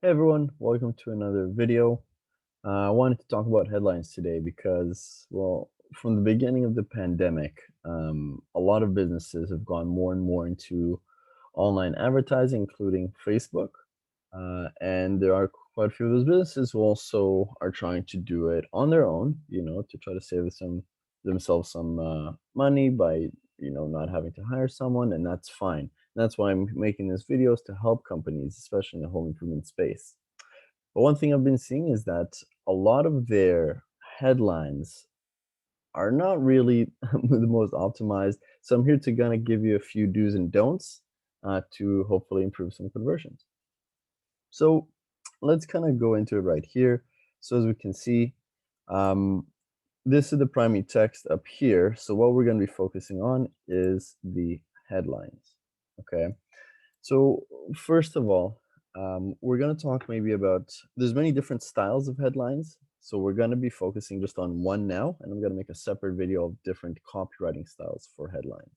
Hey everyone, welcome to another video. I wanted to talk about headlines today because, well, from the beginning of the pandemic, a lot of businesses have gone more and more into online advertising, including Facebook. And there are quite a few of those businesses who also are trying to do it on their own, to try to save themselves some money by, not having to hire someone, and that's fine. That's why I'm making this videos to help companies, especially in the home improvement space. But one thing I've been seeing is that a lot of their headlines are not really the most optimized. So I'm here to kind of give you a few do's and don'ts to hopefully improve some conversions. So let's kind of go into it right here. So as we can see, um, this is the primary text up here. So what we're going to be focusing on is the headlines. Okay. So first of all, we're going to talk maybe about there's many different styles of headlines. So we're going to be focusing just on one now, and I'm going to make a separate video of different copywriting styles for headlines.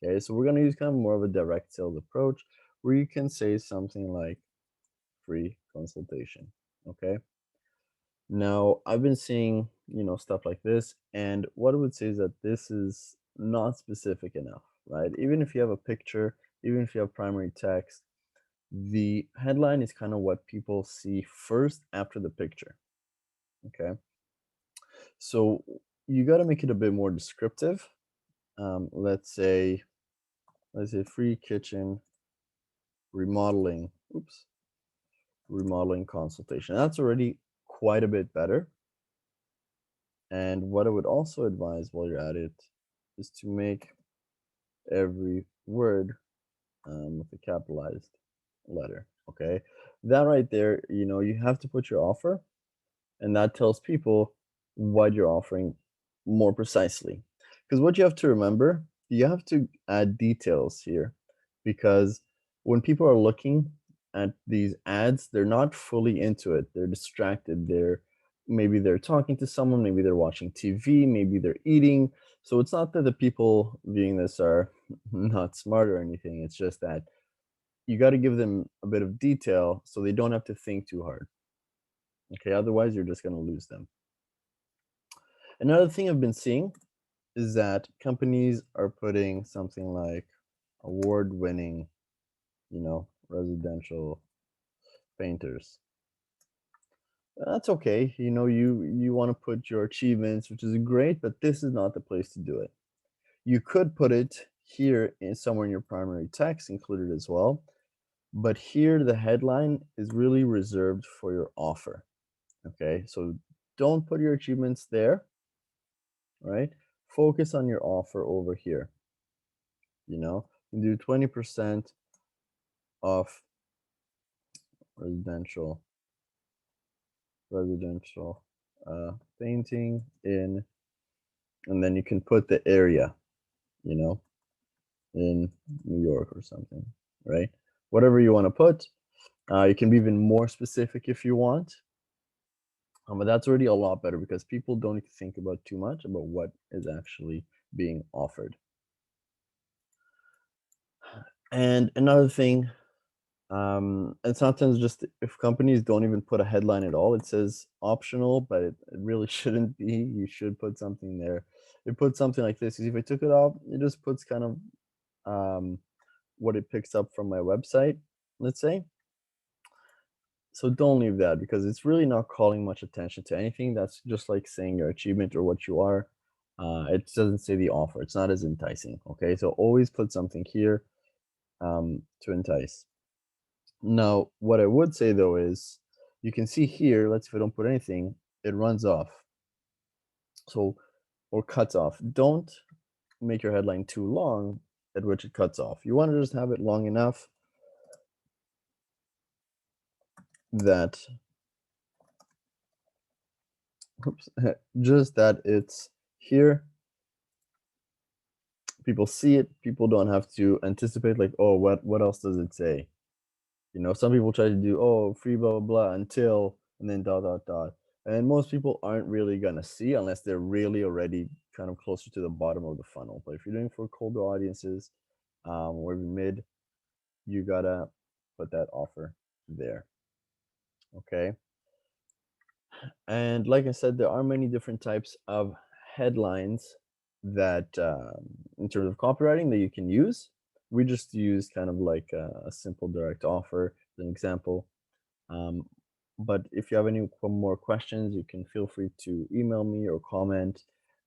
Okay, so we're going to use kind of more of a direct sales approach where you can say something like free consultation. Okay. Now, I've been seeing, stuff like this, and what I would say is that this is not specific enough, right? Even if you have a picture, even if you have primary text, the headline is kind of what people see first after the picture. Okay. So you got to make it a bit more descriptive. Let's say free kitchen remodeling. Oops, remodeling consultation. That's already quite a bit better. And what I would also advise while you're at it is to make every word with a capitalized letter. Okay. That right there, you have to put your offer, and that tells people what you're offering more precisely. Because what you have to remember, you have to add details here, because when people are looking at these ads, they're not fully into it. They're distracted. Maybe they're talking to someone, maybe they're watching TV, maybe they're eating. So it's not that the people viewing this are not smart or anything. It's just that you got to give them a bit of detail so they don't have to think too hard. Okay, otherwise you're just going to lose them. Another thing I've been seeing is that companies are putting something like award-winning, residential painters. That's okay. You want to put your achievements, which is great, but this is not the place to do it. You could put it here in somewhere in your primary text included as well, but here the headline is really reserved for your offer. Okay? So don't put your achievements there, right? Focus on your offer over here. You do 20% off residential residential painting in, and then you can put the area, you know, in New York or something, right? Whatever you want to put. You can be even more specific if you want, but that's already a lot better because people don't need to think about too much about what is actually being offered. And another thing, and sometimes just if companies don't even put a headline at all, it says optional, but it really shouldn't be. You should put something there. It puts something like this. 'Cause if I took it off, it just puts kind of um, what it picks up from my website, let's say. So don't leave that because it's really not calling much attention to anything. That's just like saying your achievement or what you are. It doesn't say the offer. It's not as enticing. Okay, so always put something here to entice. Now, what I would say though is you can see here, let's if I don't put anything, it runs off. So, or cuts off. Don't make your headline too long at which it cuts off. You want to just have it long enough that, oops, just that it's here. People see it. People don't have to anticipate like, oh, what else does it say? Some people try to do, oh, free blah blah blah until and then dot dot dot. And most people aren't really gonna see unless they're really already kind of closer to the bottom of the funnel. But if you're doing for colder audiences, or mid, you gotta put that offer there. Okay. And like I said, there are many different types of headlines that, in terms of copywriting, that you can use. We just use kind of like a simple direct offer as an example. Um, but if you have any more questions, you can feel free to email me or comment.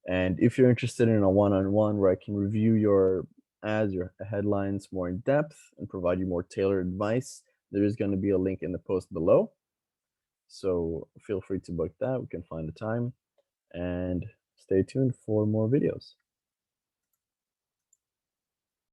And if you're interested in a one-on-one where I can review your ads, your headlines more in depth and provide you more tailored advice, there is going to be a link in the post below. So feel free to book that. We can find a time and stay tuned for more videos.